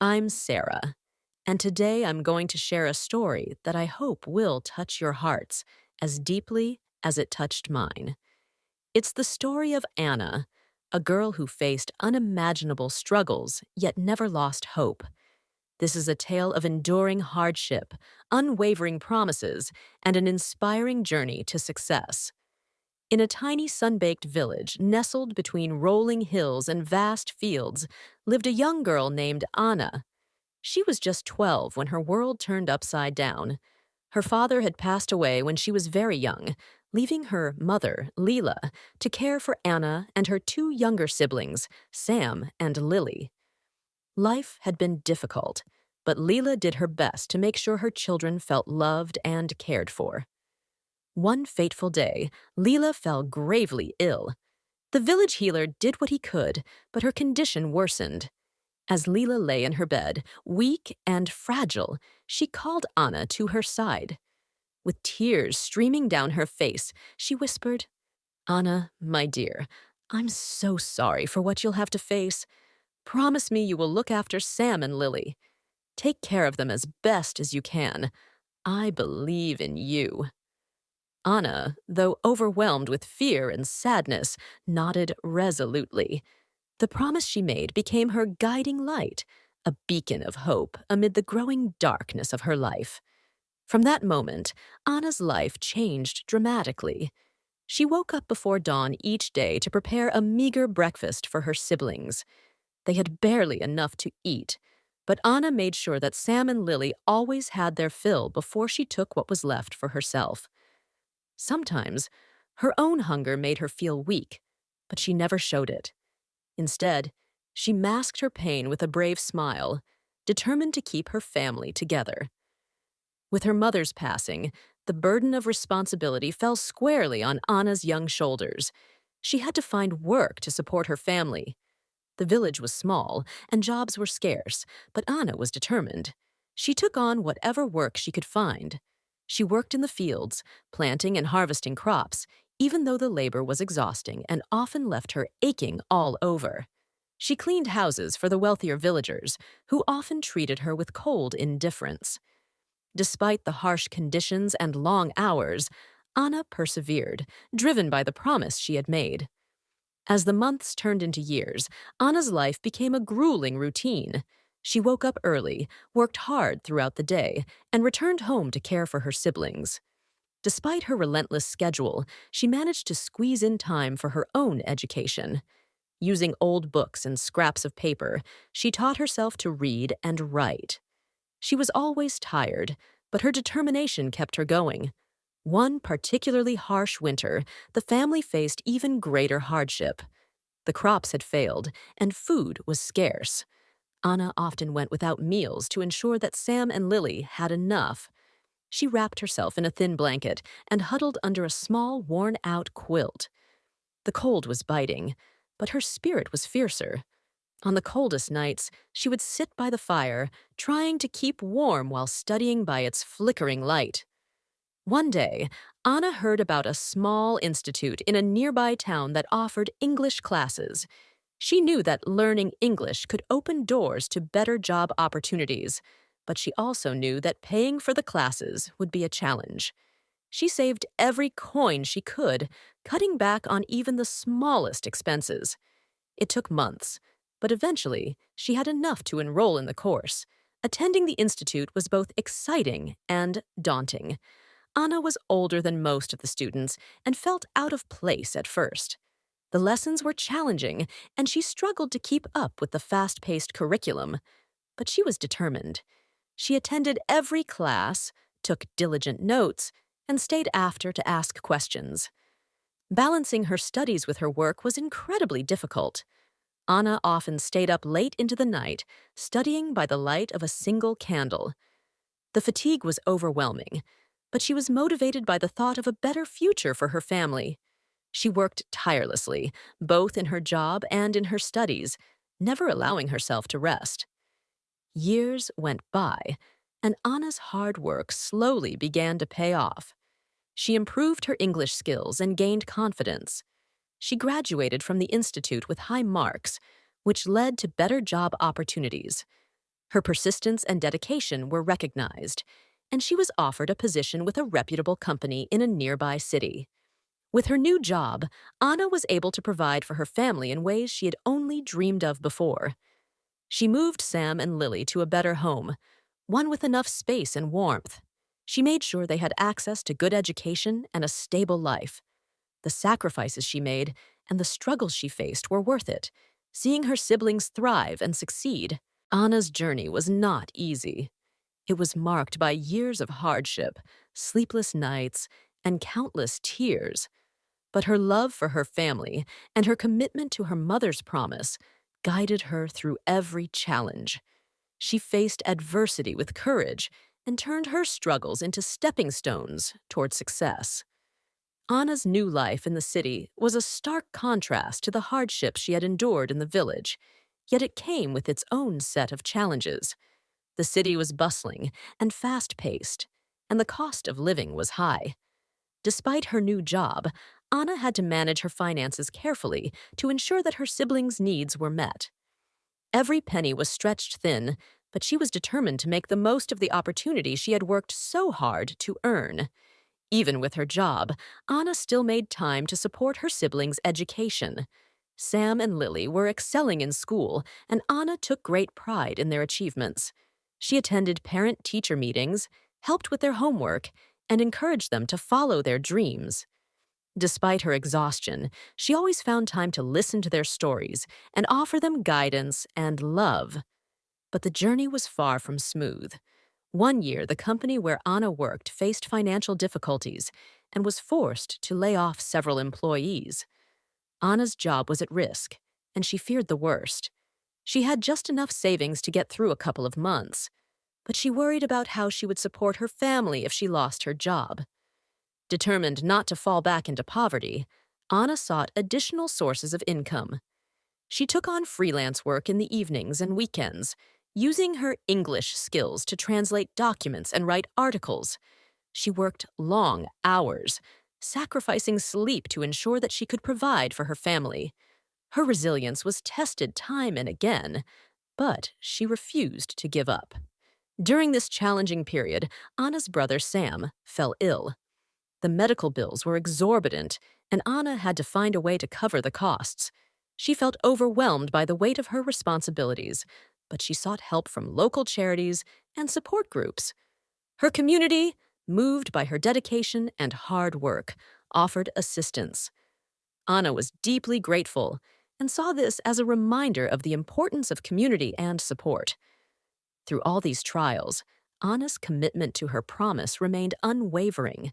I'm Sarah, and today I'm going to share a story that I hope will touch your hearts as deeply as it touched mine. It's the story of Anna, a girl who faced unimaginable struggles yet never lost hope. This is a tale of enduring hardship, unwavering promises, and an inspiring journey to success. In a tiny sun-baked village nestled between rolling hills and vast fields lived a young girl named Anna. She was just 12 when her world turned upside down. Her father had passed away when she was very young, leaving her mother, Leela, to care for Anna and her two younger siblings, Sam and Lily. Life had been difficult, but Leela did her best to make sure her children felt loved and cared for. One fateful day, Leela fell gravely ill. The village healer did what he could, but her condition worsened. As Leela lay in her bed, weak and fragile, she called Anna to her side. With tears streaming down her face, she whispered, "Anna, my dear, I'm so sorry for what you'll have to face. Promise me you will look after Sam and Lily. Take care of them as best as you can. I believe in you." Anna, though overwhelmed with fear and sadness, nodded resolutely. The promise she made became her guiding light, a beacon of hope amid the growing darkness of her life. From that moment, Anna's life changed dramatically. She woke up before dawn each day to prepare a meager breakfast for her siblings. They had barely enough to eat, but Anna made sure that Sam and Lily always had their fill before she took what was left for herself. Sometimes, her own hunger made her feel weak, but she never showed it. Instead, she masked her pain with a brave smile, determined to keep her family together. With her mother's passing, the burden of responsibility fell squarely on Anna's young shoulders. She had to find work to support her family. The village was small, and jobs were scarce, but Anna was determined. She took on whatever work she could find. She worked in the fields, planting and harvesting crops, even though the labor was exhausting and often left her aching all over. She cleaned houses for the wealthier villagers, who often treated her with cold indifference. Despite the harsh conditions and long hours, Anna persevered, driven by the promise she had made. As the months turned into years, Anna's life became a grueling routine. She woke up early, worked hard throughout the day, and returned home to care for her siblings. Despite her relentless schedule, she managed to squeeze in time for her own education. Using old books and scraps of paper, she taught herself to read and write. She was always tired, but her determination kept her going. One particularly harsh winter, the family faced even greater hardship. The crops had failed, and food was scarce. Anna often went without meals to ensure that Sam and Lily had enough. She wrapped herself in a thin blanket and huddled under a small, worn-out quilt. The cold was biting, but her spirit was fiercer. On the coldest nights, she would sit by the fire, trying to keep warm while studying by its flickering light. One day, Anna heard about a small institute in a nearby town that offered English classes. She knew that learning English could open doors to better job opportunities, but she also knew that paying for the classes would be a challenge. She saved every coin she could, cutting back on even the smallest expenses. It took months, but eventually she had enough to enroll in the course. Attending the institute was both exciting and daunting. Anna was older than most of the students and felt out of place at first. The lessons were challenging, and she struggled to keep up with the fast-paced curriculum. But she was determined. She attended every class, took diligent notes, and stayed after to ask questions. Balancing her studies with her work was incredibly difficult. Anna often stayed up late into the night, studying by the light of a single candle. The fatigue was overwhelming, but she was motivated by the thought of a better future for her family. She worked tirelessly, both in her job and in her studies, never allowing herself to rest. Years went by, and Anna's hard work slowly began to pay off. She improved her English skills and gained confidence. She graduated from the institute with high marks, which led to better job opportunities. Her persistence and dedication were recognized, and she was offered a position with a reputable company in a nearby city. With her new job, Anna was able to provide for her family in ways she had only dreamed of before. She moved Sam and Lily to a better home, one with enough space and warmth. She made sure they had access to good education and a stable life. The sacrifices she made and the struggles she faced were worth it, seeing her siblings thrive and succeed. Anna's journey was not easy. It was marked by years of hardship, sleepless nights, and countless tears. But her love for her family and her commitment to her mother's promise guided her through every challenge. She faced adversity with courage and turned her struggles into stepping stones toward success. Anna's new life in the city was a stark contrast to the hardships she had endured in the village, yet it came with its own set of challenges. The city was bustling and fast-paced, and the cost of living was high. Despite her new job, Anna had to manage her finances carefully to ensure that her siblings' needs were met. Every penny was stretched thin, but she was determined to make the most of the opportunity she had worked so hard to earn. Even with her job, Anna still made time to support her siblings' education. Sam and Lily were excelling in school, and Anna took great pride in their achievements. She attended parent-teacher meetings, helped with their homework, and encouraged them to follow their dreams. Despite her exhaustion, she always found time to listen to their stories and offer them guidance and love. But the journey was far from smooth. One year, the company where Anna worked faced financial difficulties and was forced to lay off several employees. Anna's job was at risk, and she feared the worst. She had just enough savings to get through a couple of months, but she worried about how she would support her family if she lost her job. Determined not to fall back into poverty, Anna sought additional sources of income. She took on freelance work in the evenings and weekends, using her English skills to translate documents and write articles. She worked long hours, sacrificing sleep to ensure that she could provide for her family. Her resilience was tested time and again, but she refused to give up. During this challenging period, Anna's brother Sam fell ill. The medical bills were exorbitant, and Anna had to find a way to cover the costs. She felt overwhelmed by the weight of her responsibilities, but she sought help from local charities and support groups. Her community, moved by her dedication and hard work, offered assistance. Anna was deeply grateful and saw this as a reminder of the importance of community and support. Through all these trials, Anna's commitment to her promise remained unwavering.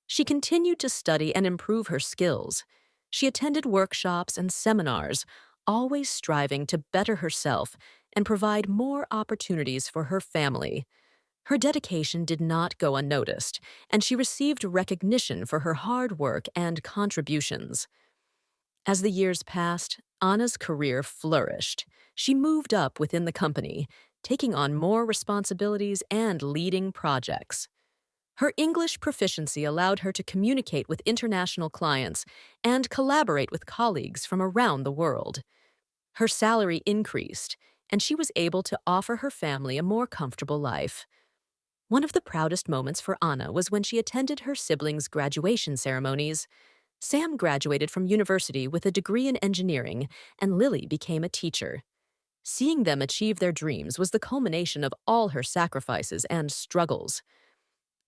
She continued to study and improve her skills. She attended workshops and seminars, always striving to better herself and provide more opportunities for her family. Her dedication did not go unnoticed, and she received recognition for her hard work and contributions. As the years passed, Anna's career flourished. She moved up within the company, taking on more responsibilities and leading projects. Her English proficiency allowed her to communicate with international clients and collaborate with colleagues from around the world. Her salary increased, and she was able to offer her family a more comfortable life. One of the proudest moments for Anna was when she attended her siblings' graduation ceremonies. Sam graduated from university with a degree in engineering, and Lily became a teacher. Seeing them achieve their dreams was the culmination of all her sacrifices and struggles.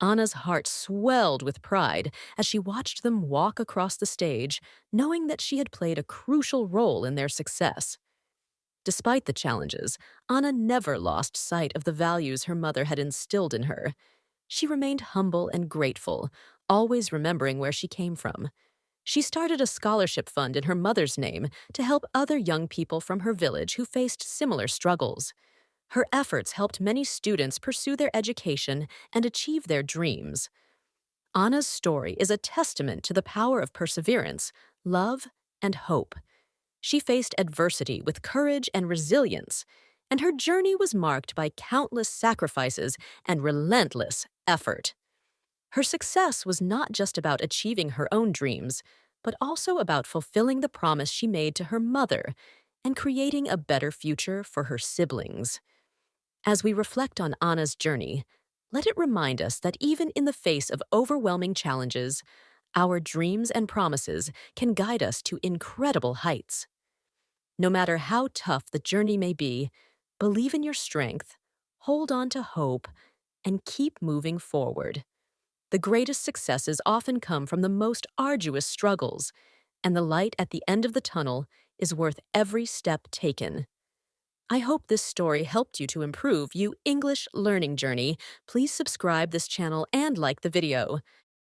Anna's heart swelled with pride as she watched them walk across the stage, knowing that she had played a crucial role in their success. Despite the challenges, Anna never lost sight of the values her mother had instilled in her. She remained humble and grateful, always remembering where she came from. She started a scholarship fund in her mother's name to help other young people from her village who faced similar struggles. Her efforts helped many students pursue their education and achieve their dreams. Anna's story is a testament to the power of perseverance, love, and hope. She faced adversity with courage and resilience, and her journey was marked by countless sacrifices and relentless effort. Her success was not just about achieving her own dreams, but also about fulfilling the promise she made to her mother and creating a better future for her siblings. As we reflect on Anna's journey, let it remind us that even in the face of overwhelming challenges, our dreams and promises can guide us to incredible heights. No matter how tough the journey may be, believe in your strength, hold on to hope, and keep moving forward. The greatest successes often come from the most arduous struggles, and the light at the end of the tunnel is worth every step taken. I hope this story helped you to improve your English learning journey. Please subscribe this channel and like the video.